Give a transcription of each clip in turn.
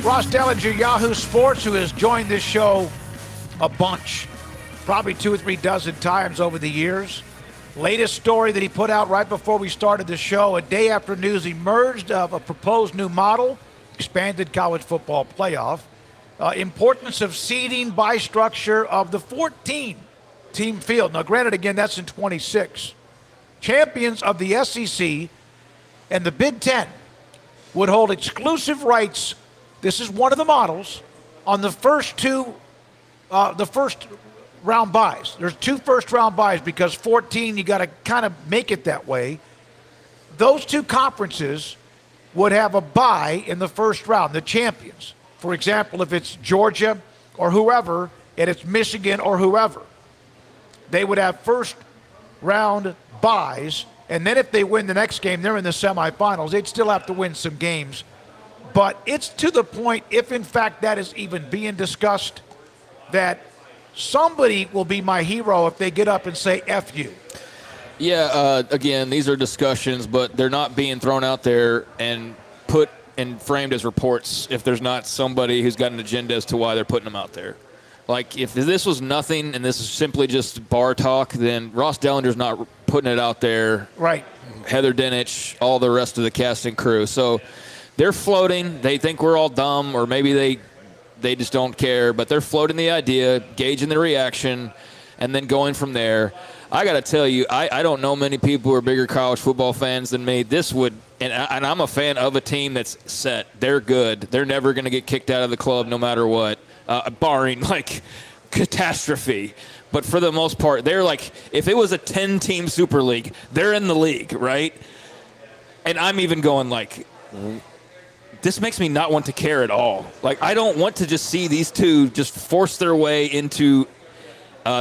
Ross Dellinger, Yahoo Sports, who has joined this show a bunch, probably 2 or 3 dozen times over the years. Latest story that he put out right before we started the show, a day after news emerged of a proposed new model, expanded college football playoff, importance of seeding by structure of the 14-team field. Now, granted, again, that's in 26. Champions of the SEC and the Big Ten would hold exclusive rights. This is one of the models on the first round buys. There's 2 first-round buys because 14, you got to kind of make it that way. Those 2 conferences would have a bye in the first round, the champions. For example, if it's Georgia or whoever, and it's Michigan or whoever, they would have first-round buys, and then if they win the next game, they're in the semifinals. They'd still have to win some games. But it's to the point, if in fact that is even being discussed, that somebody will be my hero if they get up and say F you. Yeah, again, these are discussions, but they're not being thrown out there and put and framed as reports if there's not somebody who's got an agenda as to why they're putting them out there. Like, if this was nothing and this is simply just bar talk, then Ross Dellinger's not putting it out there. Right. Heather Dinich, all the rest of the cast and crew. So they're floating. They think we're all dumb, or maybe they just don't care, but they're floating the idea, gauging the reaction, and then going from there. I got to tell you, I don't know many people who are bigger college football fans than me. This would, and I'm a fan of a team that's set. They're good. They're never going to get kicked out of the club no matter what, barring, like, catastrophe. But for the most part, they're like, if it was a 10-team Super League, they're in the league, right? And I'm even going, like, this makes me not want to care at all. Like, I don't want to just see these 2 just force their way into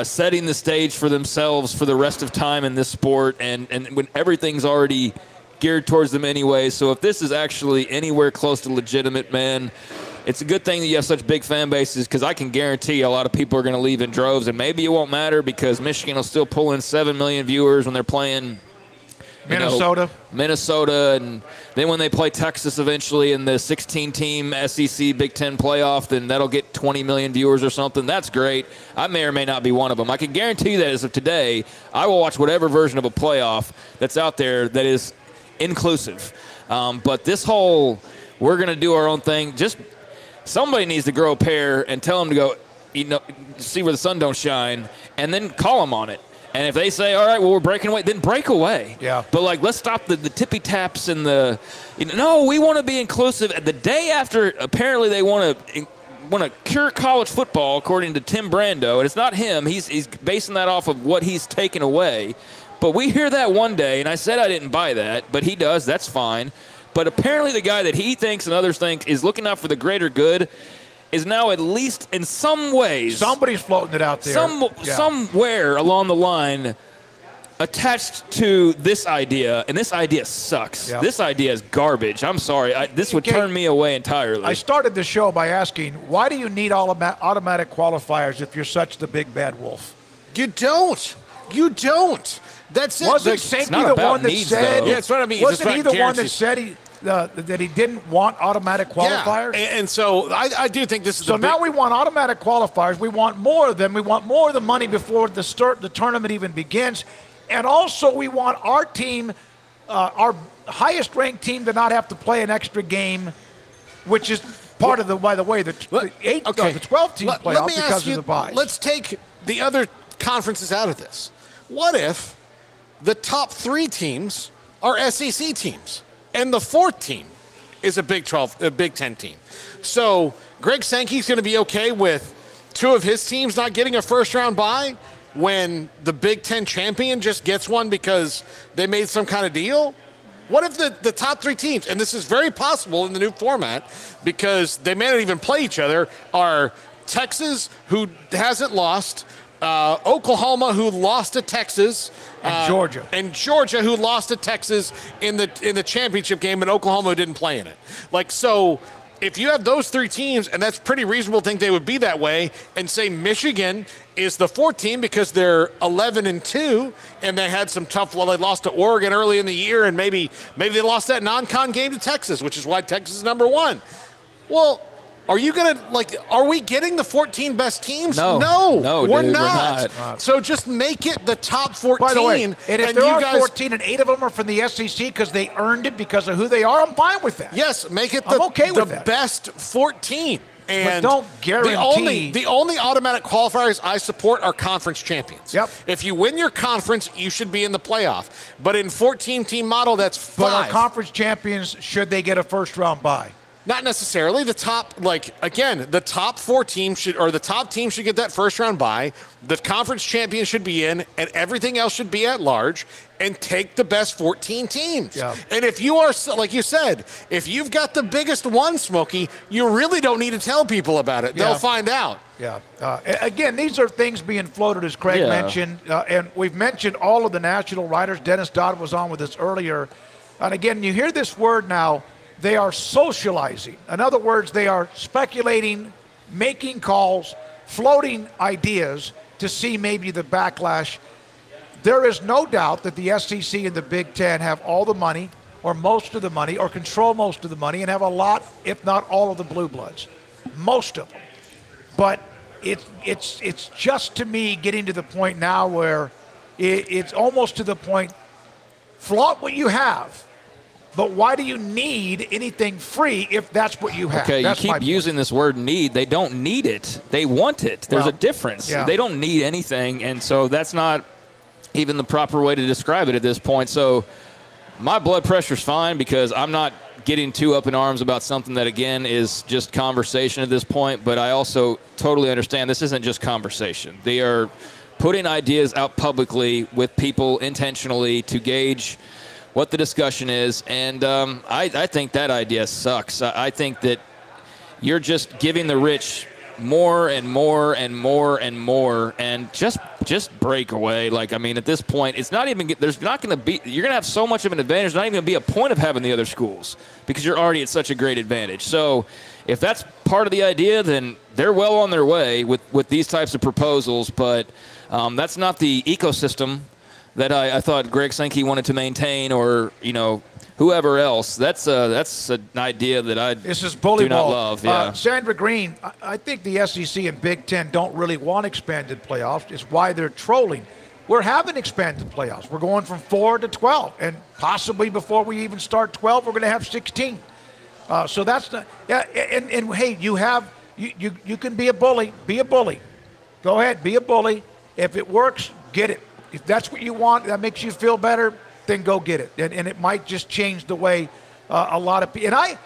setting the stage for themselves for the rest of time in this sport, and when everything's already geared towards them anyway. So if this is actually anywhere close to legitimate, man, it's a good thing that you have such big fan bases, because I can guarantee a lot of people are going to leave in droves, and maybe it won't matter because Michigan will still pull in 7 million viewers when they're playing Minnesota, and then when they play Texas eventually in the 16-team SEC Big Ten playoff, then that'll get 20 million viewers or something. That's great. I may or may not be one of them. I can guarantee that as of today, I will watch whatever version of a playoff that's out there that is inclusive. But this whole, we're going to do our own thing, just somebody needs to grow a pair and tell them to go, see where the sun don't shine, and then call them on it. And if they say, all right, well, we're breaking away, then break away. Yeah. But, like, let's stop the tippy taps and the, no, we want to be inclusive. The day after, apparently they want to cure college football, according to Tim Brando, and it's not him. He's basing that off of what he's taken away. But we hear that one day, and I said I didn't buy that, but he does. That's fine. But apparently the guy that he thinks and others think is looking out for the greater good is now, at least in some ways, somebody's floating it out there. Somewhere along the line attached to this idea, and this idea sucks. Yeah. This idea is garbage. I'm sorry. This would turn me away entirely. I started the show by asking, why do you need automatic qualifiers if you're such the big bad wolf? You don't. That's it. Wasn't Sankey the one that said? Yeah, that's what I mean. Wasn't he the one that said that he didn't want automatic qualifiers? Yeah, and so I do think this is. So now we want automatic qualifiers. We want more of them. We want more of the money before the tournament even begins, and also we want our team, our highest-ranked team, to not have to play an extra game, which is part of the. By the way, the 12-team playoff because of the bye. Let's take the other conferences out of this. What if the top 3 teams are SEC teams? And the 4th team is a Big 10 team. So Greg Sankey's going to be okay with 2 of his teams not getting a first-round bye when the Big 10 champion just gets one because they made some kind of deal? What if the top 3 teams, and this is very possible in the new format because they may not even play each other, are Texas, who hasn't lost, Oklahoma, who lost to Texas, and Georgia, who lost to Texas in the championship game, and Oklahoma didn't play in it. Like, so if you have those 3 teams, and that's pretty reasonable to think they would be that way, and say Michigan is the 4th team because they're 11-2, and they had some tough. Well, they lost to Oregon early in the year, and maybe they lost that non-con game to Texas, which is why Texas is number 1. Well, Are you going to, are we getting the 14 best teams? No, we're dude, not. we're not. So just make it the top 14. By the way, and if there you are guys, 14 and 8 of them are from the SEC because they earned it because of who they are, I'm fine with that. yes, make it I'm okay with the that. best 14. And But don't guarantee. the only automatic qualifiers I support are conference champions. Yep. If you win your conference, you should be in the playoff. But in 14-team model, that's 5. But our conference champions, should they get a first-round bye? Not necessarily. The top, the top 4 teams the top team should get that first round bye. The conference champion should be in, and everything else should be at large, and take the best 14 teams. Yeah. And if you are, like you said, if you've got the biggest one, Smokey, you really don't need to tell people about it. Yeah. They'll find out. Yeah. Again, these are things being floated, as Craig mentioned, and we've mentioned all of the national writers. Dennis Dodd was on with us earlier. And again, you hear this word now, they are socializing. In other words, they are speculating, making calls, floating ideas to see maybe the backlash. There is no doubt that the SEC and the Big Ten have all the money, or most of the money, or control most of the money, and have a lot, if not all of the blue bloods. Most of them. But it's just, to me, getting to the point now where it's almost to the point, flaunt what you have. But why do you need anything free if that's what you have? Okay, that's you keep using this word need. They don't need it. They want it. There's a difference. Yeah. They don't need anything, and so that's not even the proper way to describe it at this point. So my blood pressure's fine because I'm not getting too up in arms about something that, again, is just conversation at this point. But I also totally understand this isn't just conversation. They are putting ideas out publicly with people intentionally to gauge what the discussion is, and I think that idea sucks. I think that you're just giving the rich more and more and more and more, and just break away. At this point, it's not even. There's not going to be. You're going to have so much of an advantage. There's not even going to be a point of having the other schools because you're already at such a great advantage. So, if that's part of the idea, then they're well on their way with these types of proposals. But that's not the ecosystem that I thought Greg Sankey wanted to maintain, or whoever else. That's an idea that I this is bully do not ball. love. Yeah. Sandra Green, I think the SEC and Big Ten don't really want expanded playoffs. It's why they're trolling. We're having expanded playoffs. We're going from 4 to 12, and possibly before we even start 12, we're going to have 16. So that's the and hey, you can be a bully. Be a bully. Go ahead, be a bully. If it works, get it. If that's what you want, that makes you feel better, then go get it. And it might just change the way a lot of people. And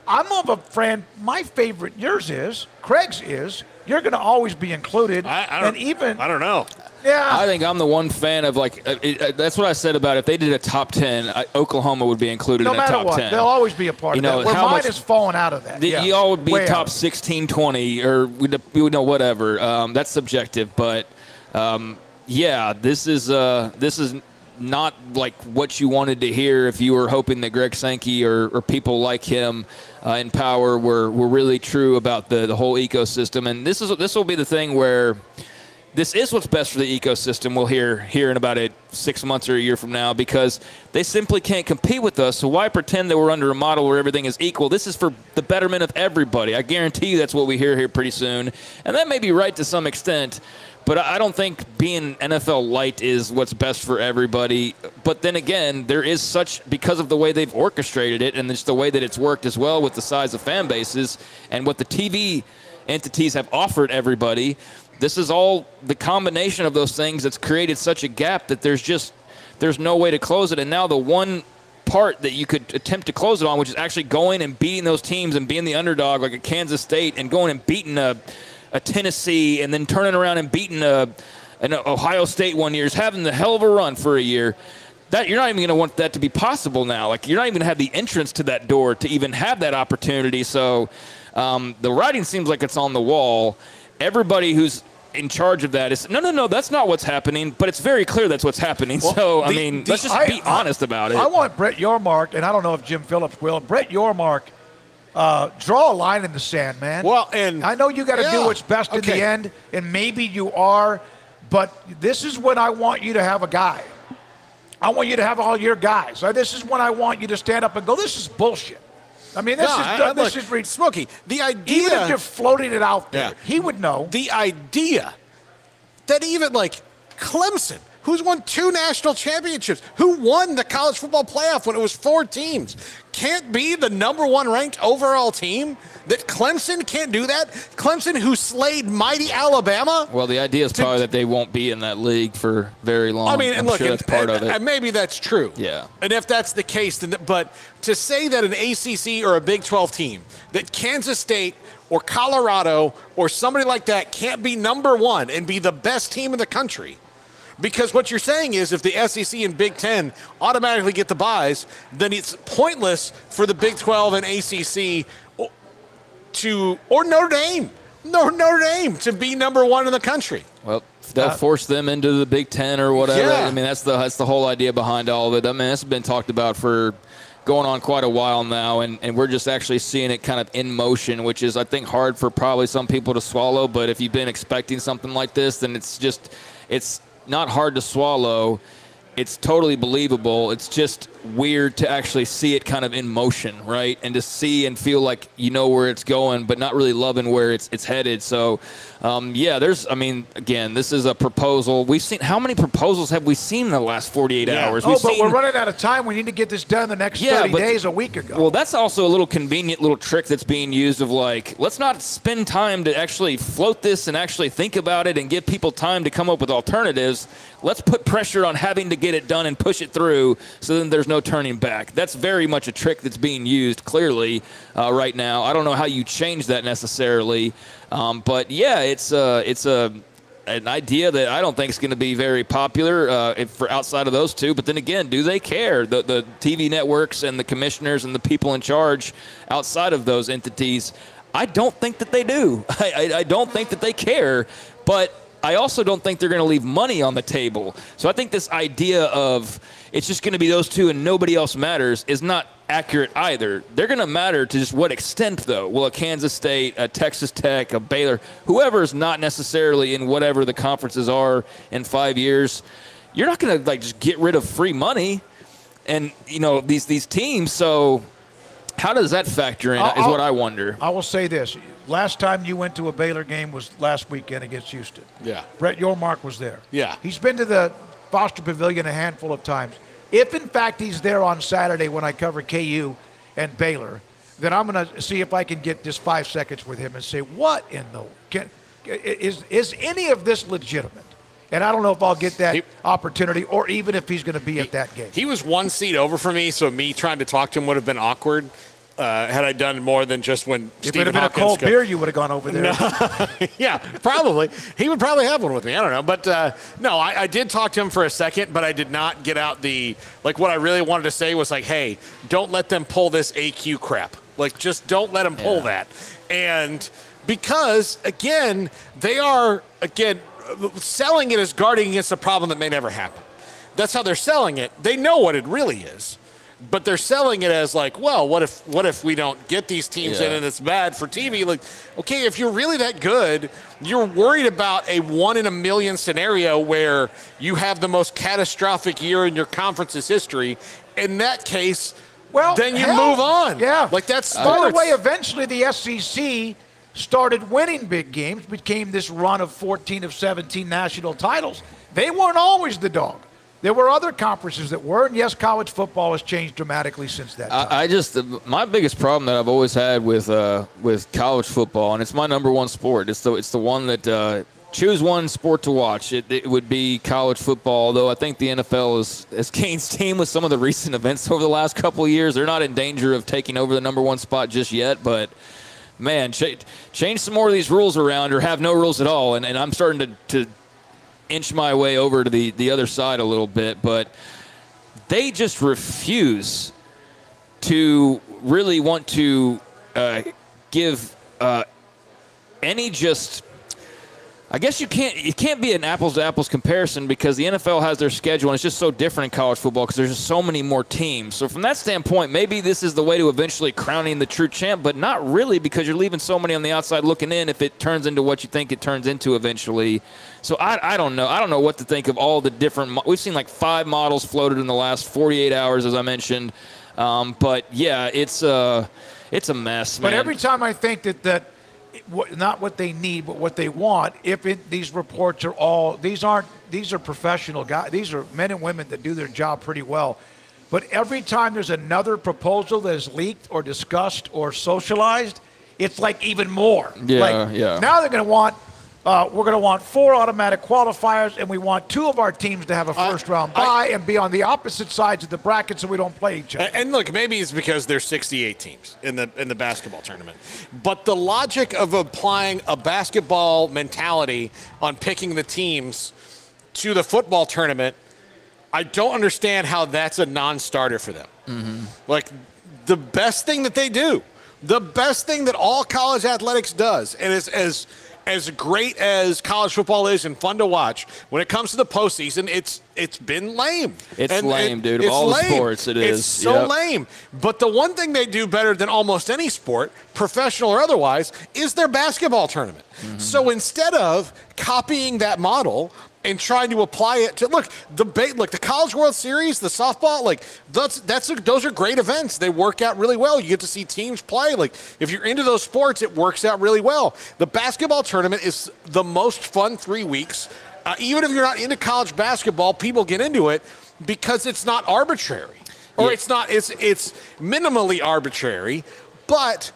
I'm of a friend, my favorite, yours is, Craig's is, you're going to always be included. I don't know. Yeah. I think I'm the one fan of that's what I said about if they did a top 10, Oklahoma would be included in a top 10. No matter what, they'll always be a part of that. Where mine has fallen out of that. You all would be Way top out. 16, 20, or we would know whatever. That's subjective, but this is not like what you wanted to hear if you were hoping that Greg Sankey or people like him in power were really true about the whole ecosystem. And this will be the thing where this is what's best for the ecosystem. We'll hear in about 6 months or a year from now, because they simply can't compete with us. So why pretend that we're under a model where everything is equal? This is for the betterment of everybody. I guarantee you that's what we hear here pretty soon. And that may be right to some extent, but I don't think being NFL light is what's best for everybody. But then again, there is because of the way they've orchestrated it and just the way that it's worked as well with the size of fan bases and what the TV entities have offered everybody, this is all the combination of those things that's created such a gap that there's no way to close it. And now the one part that you could attempt to close it on, which is actually going and beating those teams and being the underdog like a Kansas State and going and beating a Tennessee and then turning around and beating an Ohio State one year, is having the hell of a run for a year. That you're not even going to want that to be possible now. You're not even going to have the entrance to that door to even have that opportunity. So the writing seems like it's on the wall. Everybody who's in charge of that is, no, that's not what's happening, but it's very clear that's what's happening. Well, let's just be honest about it. I want Brett Yormark, and I don't know if Jim Phillips will, Brett Yormark, draw a line in the sand, man. Well, and I know you got to do what's best in the end, and maybe you are, but this is when I want you to have a guy. I want you to have all your guys. This is when I want you to stand up and go, this is bullshit. I mean, this is Smokey. The idea, even if you're floating it out there, he would know. The idea that even like Clemson, who's won 2 national championships, who won the college football playoff when it was 4 teams, can't be the number 1 ranked overall team? That Clemson can't do that? Clemson, who slayed mighty Alabama? Well, the idea is probably that they won't be in that league for very long. I mean, I'm look, sure that's part of it. And maybe that's true. Yeah. And if that's the case, then, but to say that an ACC or a Big 12 team, that Kansas State or Colorado or somebody like that can't be number 1 and be the best team in the country, because what you're saying is if the SEC and Big 10 automatically get the buys, then it's pointless for the Big 12 and ACC or Notre Dame to be number 1 in the country. Well, they'll force them into the Big 10 or whatever. Yeah. I mean, that's the whole idea behind all of it. I mean, it's been talked about for going on quite a while now, and we're just actually seeing it kind of in motion, which is, I think, hard for probably some people to swallow. But if you've been expecting something like this, then it's not hard to swallow. It's totally believable. It's just weird to actually see it kind of in motion, right? And to see and feel like you know where it's going, but not really loving where it's headed. So, again, this is a proposal. We've seen, how many proposals have we seen in the last 48 hours? We're running out of time. We need to get this done the next 30 days, a week ago. Well, that's also a little convenient little trick that's being used of like, let's not spend time to actually float this and actually think about it and give people time to come up with alternatives. Let's put pressure on having to get it done and push it through so then there's no turning back. That's very much a trick that's being used clearly right now. I don't know how you change that necessarily. But, yeah, it's an idea that I don't think is going to be very popular for outside of those two. But then again, do they care? The TV networks and the commissioners and the people in charge outside of those entities, I don't think that they do. I don't think that they care. But I also don't think they're going to leave money on the table. So I think this idea of it's just going to be those two and nobody else matters is not accurate either. They're going to matter to just what extent, though. Will a Kansas State, a Texas Tech, a Baylor, whoever is not necessarily in whatever the conferences are in 5 years, you're not going to like just get rid of free money and, you know, these teams. So how does that factor in is what I wonder. I will say this. Last time you went to a Baylor game was last weekend against Houston. Yeah. Brett Yormark was there. Yeah. He's been to the Foster Pavilion a handful of times. If, in fact, he's there on Saturday when I cover KU and Baylor, then I'm going to see if I can get just 5 seconds with him and say, what in the – is any of this legitimate? And I don't know if I'll get that opportunity or even if he's going to be at that game. He was 1 seat over for me, so me trying to talk to him would have been awkward. Had I done more than just when if it would have been a cold beer, you would have gone over there. No. Yeah, probably. He would probably have one with me. I don't know. But, no, I did talk to him for a second, but I did not get out what I really wanted to say was like, hey, don't let them pull this AQ crap. Like, just don't let them pull that. And because, again, they are, selling it as guarding against a problem that may never happen. That's how they're selling it. They know what it really is. But they're selling it as like, well, what if we don't get these teams in and it's bad for TV? Like, okay, if you're really that good, you're worried about a 1 in a million scenario where you have the most catastrophic year in your conference's history. In that case, then you move on. Yeah. Like that's smart. By the way, eventually the SEC started winning big games, became this run of 14 of 17 national titles. They weren't always the dog. There were other conferences that were, and yes, college football has changed dramatically since that time. My biggest problem that I've always had with college football, and it's my number one sport. It's the one that choose one sport to watch. It would be college football. Although I think the NFL has gained steam with some of the recent events over the last couple of years. They're not in danger of taking over the number one spot just yet, but man, change some more of these rules around, or have no rules at all. And I'm starting to inch my way over to the other side a little bit, but they just refuse to really want to give any just. I guess it can't be an apples to apples comparison because the NFL has their schedule and it's just so different in college football because there's just so many more teams. So from that standpoint, maybe this is the way to eventually crowning the true champ, but not really because you're leaving so many on the outside looking in if it turns into what you think it turns into eventually. So I don't know. I don't know what to think of all the different. We've seen like 5 models floated in the last 48 hours, as I mentioned. But yeah, it's It's a mess, man. But every time I think that not what they need, but what they want, these reports are all, these are professional guys. These are men and women that do their job pretty well. But every time there's another proposal that is leaked or discussed or socialized, it's like even more. Yeah. Now they're going to want, we're going to want 4 automatic qualifiers, and we want 2 of our teams to have a first-round bye and be on the opposite sides of the bracket so we don't play each other. And look, maybe it's because there's 68 teams in the basketball tournament. But the logic of applying a basketball mentality on picking the teams to the football tournament, I don't understand how that's a non-starter for them. Mm-hmm. Like, the best thing that they do, the best thing that all college athletics does, and is as great as college football is and fun to watch, when it comes to the postseason, it's been lame. It's lame, dude. Of all the sports, it is. It's so lame. But the one thing they do better than almost any sport, professional or otherwise, is their basketball tournament. Mm-hmm. So instead of copying that model and trying to apply it to the College World Series, the softball, those are great events. They work out really well. You get to see teams play. Like, if you're into those sports, it works out really well. The basketball tournament is the most fun 3 weeks. Even if you're not into college basketball, people get into it because it's not arbitrary, or it's minimally arbitrary. But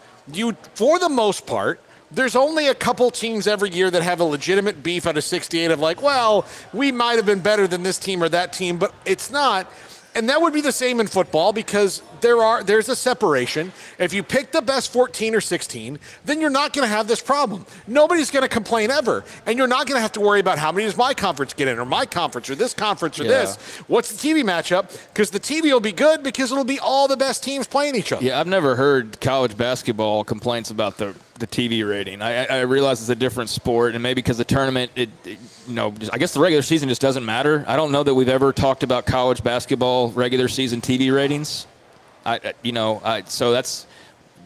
for the most part, there's only a couple teams every year that have a legitimate beef out of 68 of like, well, we might have been better than this team or that team, but it's not. And that would be the same in football because there's a separation. If you pick the best 14 or 16, then you're not going to have this problem. Nobody's going to complain ever. And you're not going to have to worry about how many does my conference get in, or my conference, or this conference, or this. What's the TV matchup? Because the TV will be good because it'll be all the best teams playing each other. Yeah, I've never heard college basketball complaints about the TV rating. I realize it's a different sport, and maybe because the tournament, I guess the regular season just doesn't matter. I don't know that we've ever talked about college basketball regular season TV ratings. So that's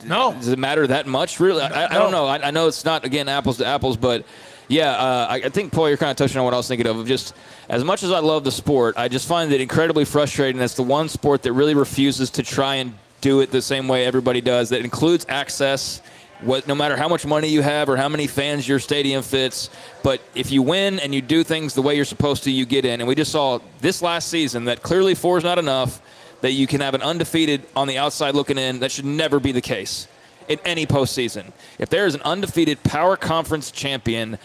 no. Does it matter that much? Really, I don't know. I know it's not, again, apples to apples, but yeah, I think, Paul, you're kind of touching on what I was thinking of. Just as much as I love the sport, I just find it incredibly frustrating. That's the one sport that really refuses to try and do it the same way everybody does. That includes access. No matter how much money you have or how many fans your stadium fits, but if you win and you do things the way you're supposed to, you get in. And we just saw this last season that clearly 4 is not enough, that you can have an undefeated on the outside looking in. That should never be the case in any postseason. If there is an undefeated power conference champion,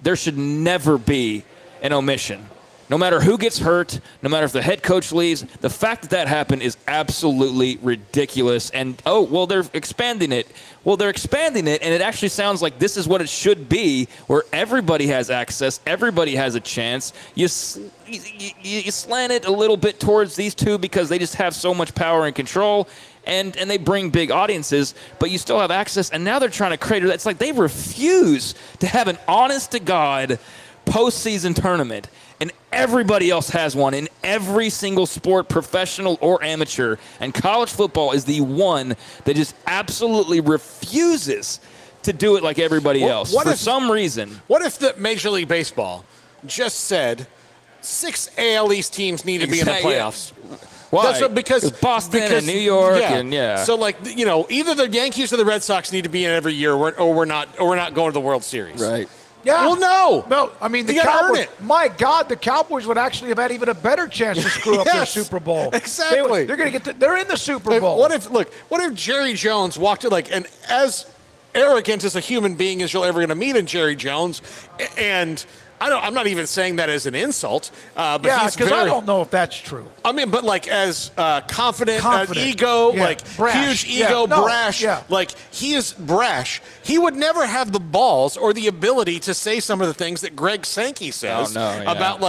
there should never be an omission. No matter who gets hurt, no matter if the head coach leaves, the fact that happened is absolutely ridiculous. And, they're expanding it. Well, they're expanding it, and it actually sounds like this is what it should be, where everybody has access, everybody has a chance. You slant it a little bit towards these two because they just have so much power and control, and they bring big audiences, but you still have access. And now they're trying to create – it's like they refuse to have an honest-to-God postseason tournament. And everybody else has one in every single sport, professional or amateur. And college football is the one that just absolutely refuses to do it like everybody else for some reason. What if the Major League Baseball just said 6 AL East teams need to be in the playoffs? Why? Because Boston and New York So either the Yankees or the Red Sox need to be in every year, or we're not going to the World Series. Right. Yeah. Well, no. No, I mean, the Cowboys, my God, the Cowboys would actually have had even a better chance to screw up their Super Bowl. Exactly. They're going to they're in the Super Bowl. What if Jerry Jones walked in, and as arrogant as a human being as you're ever going to meet in Jerry Jones, and I'm not even saying that as an insult. But because I don't know if that's true. I mean, but as confident. Ego, brash. Huge ego, brash. Yeah. He is brash. He would never have the balls or the ability to say some of the things that Greg Sankey says about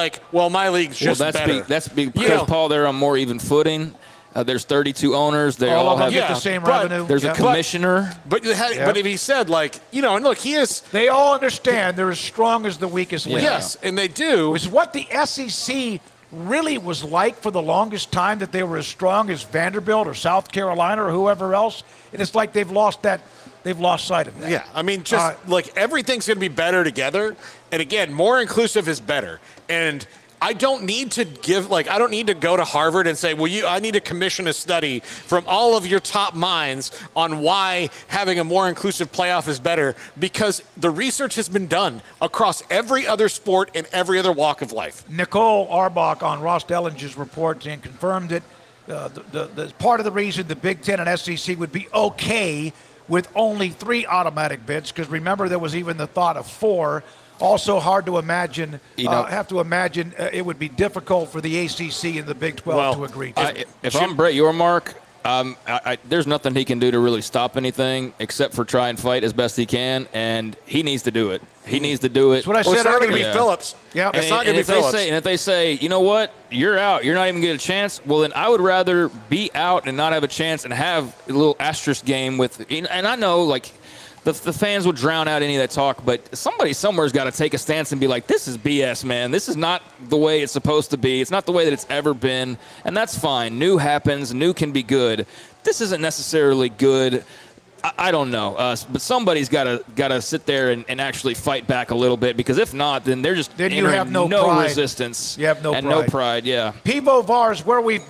my league's just better. That's because, Paul, they're on more even footing. There's 32 owners. They all have get the same revenue. There's a commissioner. But if he said, and look, he is. They all understand they're as strong as the weakest link. Yes, and they do. It's what the SEC really was like for the longest time, that they were as strong as Vanderbilt or South Carolina or whoever else. And it's like they've lost sight of that. Yeah, I mean, just everything's going to be better together. And again, more inclusive is better. And I don't need to I don't need to go to Harvard and say, I need to commission a study from all of your top minds on why having a more inclusive playoff is better, because the research has been done across every other sport and every other walk of life. Nicole Arbach on Ross Dellinger's report and confirmed that the part of the reason the Big Ten and SEC would be okay with only 3 automatic bids, because remember there was even the thought of 4. Also hard to imagine, it would be difficult for the ACC and the Big 12 to agree to. If I'm Brett Yormark, there's nothing he can do to really stop anything except for try and fight as best he can, and he needs to do it. He needs to do it. That's what I said. It's not going to be Phillips. Yeah, it's not going to be Phillips. And if they say, you know what, you're out, you're not even getting a chance, well, then I would rather be out and not have a chance and have a little asterisk game with. And I know, like, the fans would drown out any of that talk, but somebody somewhere's got to take a stance and be like, this is BS, man. This is not the way it's supposed to be. It's not the way that it's ever been, and that's fine. New happens. New can be good. This isn't necessarily good. I don't know, but somebody's got to sit there and actually fight back a little bit, because if not, then they're just you have no pride. Resistance. You have You have no and pride. no pride. Yeah. Pivovar is where we've been.